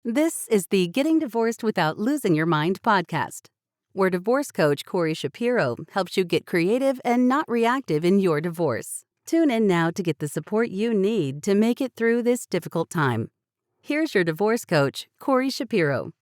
This is the Getting Divorced Without Losing Your Mind podcast, where divorce coach Corey Shapiro helps you get creative and not reactive in your divorce. Tune in now to get the support you need to make it through this difficult time. Here's your divorce coach, Corey Shapiro.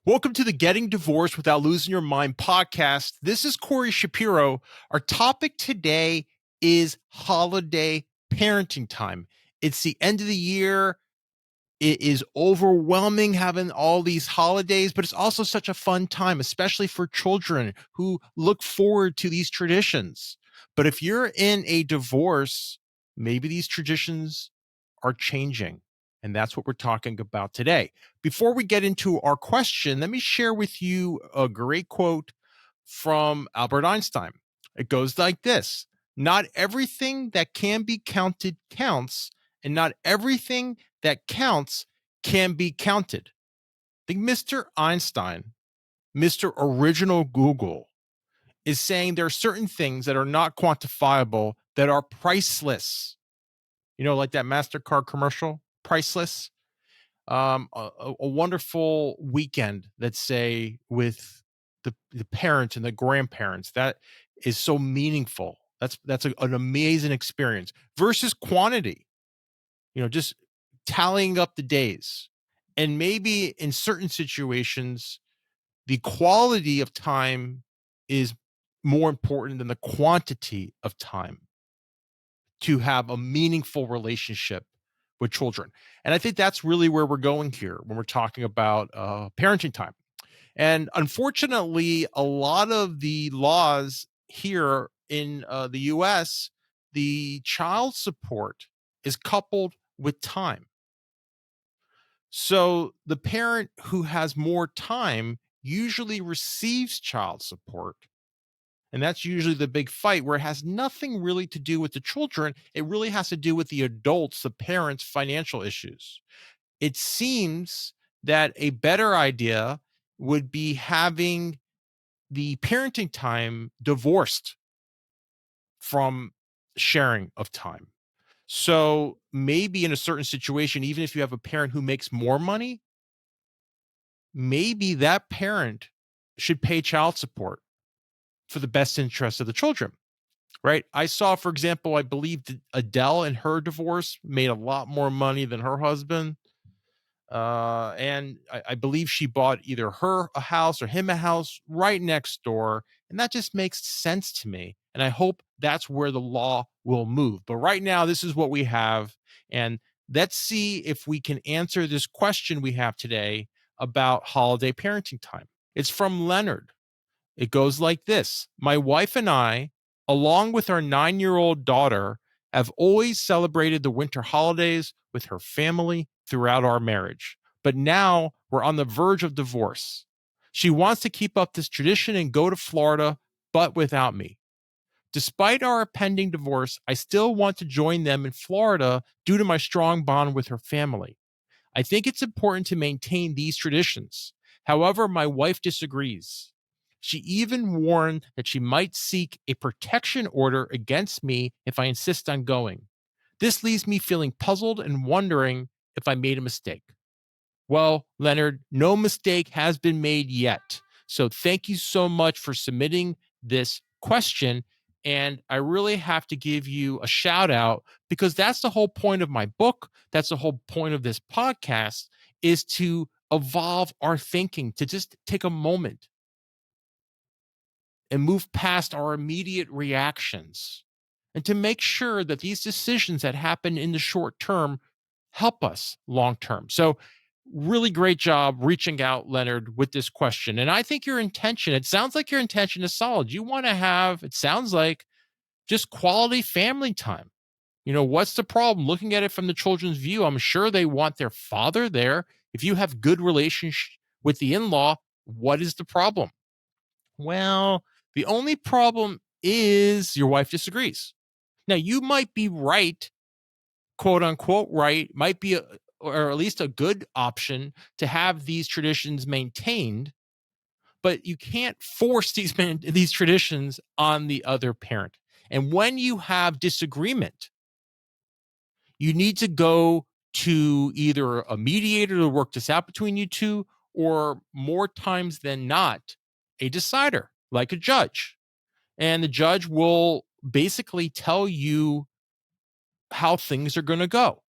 Welcome to the Getting Divorced Without Losing Your Mind podcast. This is Corey Shapiro. Our topic today is holiday parenting time. It's the end of the year. It is overwhelming having all these holidays, but it's also such a fun time, especially for children who look forward to these traditions. But if you're in a divorce, maybe these traditions are changing. And that's what we're talking about today. Before we get into our question, let me share with you a great quote from Albert Einstein. It goes like this: not everything that can be counted counts, and not everything that counts can be counted. I think Mr. Einstein, Mr. Original Google, is saying there are certain things that are not quantifiable that are priceless. You know, like that MasterCard commercial, priceless. A wonderful weekend, let's say, with the parents and the grandparents, that is so meaningful. That's an amazing experience versus quantity. You know, just tallying up the days. And maybe in certain situations, the quality of time is more important than the quantity of time to have a meaningful relationship with children. And I think that's really where we're going here when we're talking about parenting time. And unfortunately, a lot of the laws here in the US, the child support is coupled with time. So the parent who has more time usually receives child support. And that's usually the big fight, where it has nothing really to do with the children. It really has to do with the adults, the parents' financial issues. It seems that a better idea would be having the parenting time divorced from sharing of time. So maybe in a certain situation, even if you have a parent who makes more money, maybe that parent should pay child support for the best interest of the children, right? I saw, for example, I believe that Adele in her divorce made a lot more money than her husband. And I believe she bought either her a house or him a house right next door. And that just makes sense to me. And I hope that's where the law will move. But right now, this is what we have. And let's see if we can answer this question we have today about holiday parenting time. It's from Leonard. It goes like this: my wife and I, along with our 9-year-old daughter, have always celebrated the winter holidays with her family throughout our marriage. But now we're on the verge of divorce. She wants to keep up this tradition and go to Florida, but without me. Despite our pending divorce, I still want to join them in Florida due to my strong bond with her family. I think it's important to maintain these traditions. However, my wife disagrees. She even warned that she might seek a protection order against me if I insist on going. This leaves me feeling puzzled and wondering if I made a mistake. Well, Leonard, no mistake has been made yet. So thank you so much for submitting this question. And I really have to give you a shout out, because that's the whole point of my book. That's the whole point of this podcast, is to evolve our thinking, to just take a moment and move past our immediate reactions, and to make sure that these decisions that happen in the short term help us long term. So really great job reaching out, Leonard, with this question. And I think your intention, it sounds like your intention is solid. You want to have, it sounds like, just quality family time. You know, what's the problem? Looking at it from the children's view, I'm sure they want their father there. If you have good relationship with the in-law, what is the problem? Well, the only problem is your wife disagrees. Now, you might be right, quote unquote, right, might be or at least a good option to have these traditions maintained, but you can't force these traditions on the other parent. And when you have disagreement, you need to go to either a mediator to work this out between you two, or more times than not, a decider, like a judge. And the judge will basically tell you how things are going to go.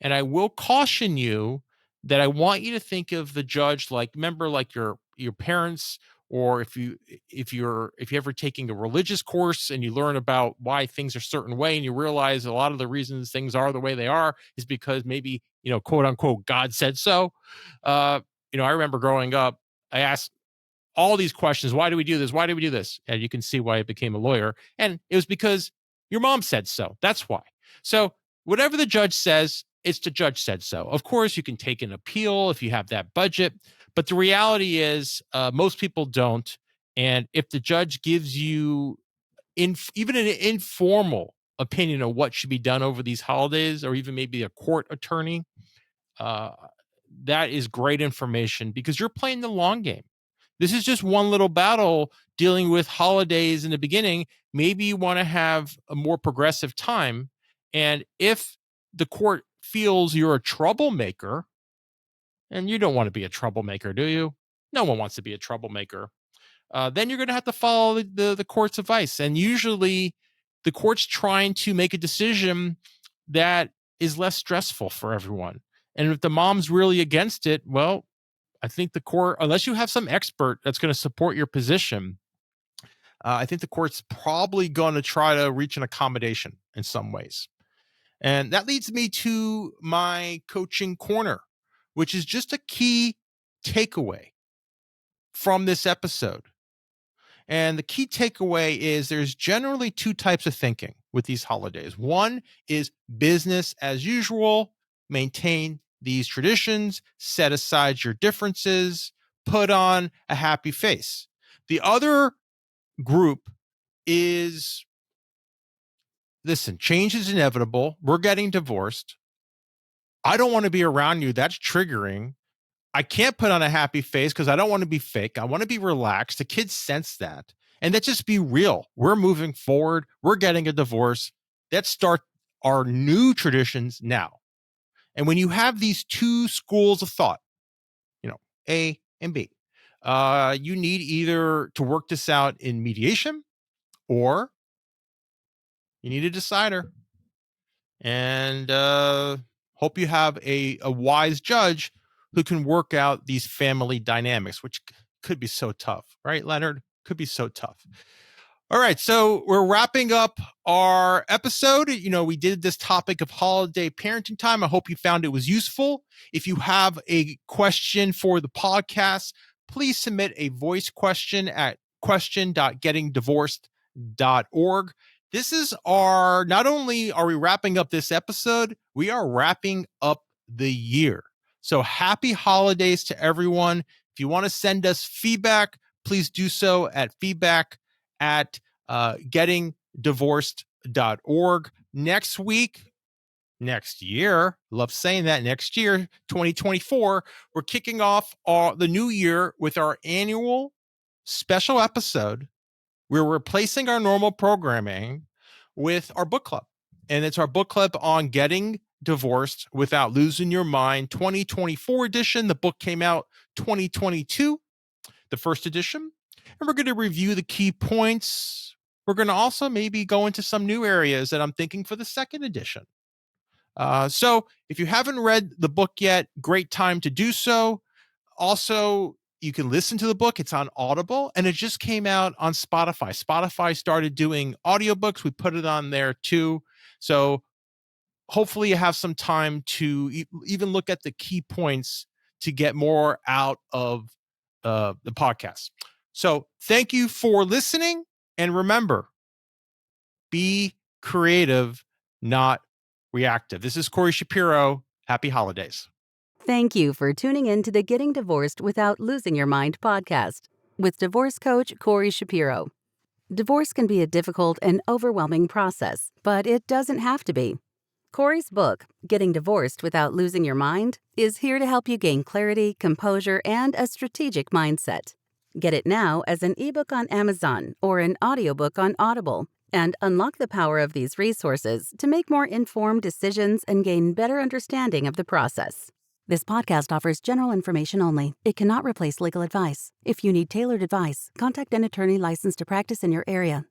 And I will caution you that I want you to think of the judge like, remember, like your parents, or if you're ever taking a religious course and you learn about why things are a certain way, and you realize a lot of the reasons things are the way they are is because maybe, quote unquote, God said so. I remember growing up, I asked all these questions. Why do we do this? Why do we do this? And you can see why I became a lawyer. And it was because your mom said so. That's why. So whatever the judge says, it's the judge said so. Of course, you can take an appeal if you have that budget. But the reality is most people don't. And if the judge gives you even an informal opinion of what should be done over these holidays, or even maybe a court attorney, uh, that is great information, because you're playing the long game. This is just one little battle dealing with holidays in the beginning. Maybe you want to have a more progressive time. And if the court feels you're a troublemaker, and you don't want to be a troublemaker, do you? No one wants to be a troublemaker. Then you're going to have to follow the court's advice. And usually the court's trying to make a decision that is less stressful for everyone. And if the mom's really against it, well, I think the court, unless you have some expert that's going to support your position, I think the court's probably going to try to reach an accommodation in some ways. And that leads me to my coaching corner, which is just a key takeaway from this episode. And the key takeaway is there's generally two types of thinking with these holidays. One is business as usual, maintain these traditions, set aside your differences, put on a happy face. The other group is, listen, change is inevitable. We're getting divorced. I don't want to be around you. That's triggering. I can't put on a happy face because I don't want to be fake. I want to be relaxed. The kids sense that. And let's just be real. We're moving forward. We're getting a divorce. Let's start our new traditions now. And when you have these two schools of thought, A and B, you need either to work this out in mediation, or you need a decider. And hope you have a wise judge who can work out these family dynamics, which could be so tough, right, Leonard? Could be so tough. All right, so we're wrapping up our episode. We did this topic of holiday parenting time. I hope you found it was useful. If you have a question for the podcast, please submit a voice question at question.gettingdivorced.org. This is not only are we wrapping up this episode, we are wrapping up the year. So happy holidays to everyone. If you want to send us feedback, please do so at gettingdivorced.org. Next year, love saying that, next year, 2024, we're kicking off the new year with our annual special episode. We're replacing our normal programming with our book club. And it's our book club on Getting Divorced Without Losing Your Mind 2024 edition. The book came out 2022, the first edition. And we're going to review the key points. We're going to also maybe go into some new areas that I'm thinking for the second edition. So if you haven't read the book yet, great time to do so. Also, you can listen to the book. It's on Audible, and it just came out on Spotify. Spotify started doing audiobooks. We put it on there too. So hopefully you have some time to even look at the key points to get more out of the podcast. So thank you for listening. And remember, be creative, not reactive. This is Corey Shapiro. Happy holidays. Thank you for tuning in to the Getting Divorced Without Losing Your Mind podcast with divorce coach Corey Shapiro. Divorce can be a difficult and overwhelming process, but it doesn't have to be. Corey's book, Getting Divorced Without Losing Your Mind, is here to help you gain clarity, composure, and a strategic mindset. Get it now as an ebook on Amazon or an audiobook on Audible. And unlock the power of these resources to make more informed decisions and gain better understanding of the process. This podcast offers general information only. It cannot replace legal advice. If you need tailored advice, contact an attorney licensed to practice in your area.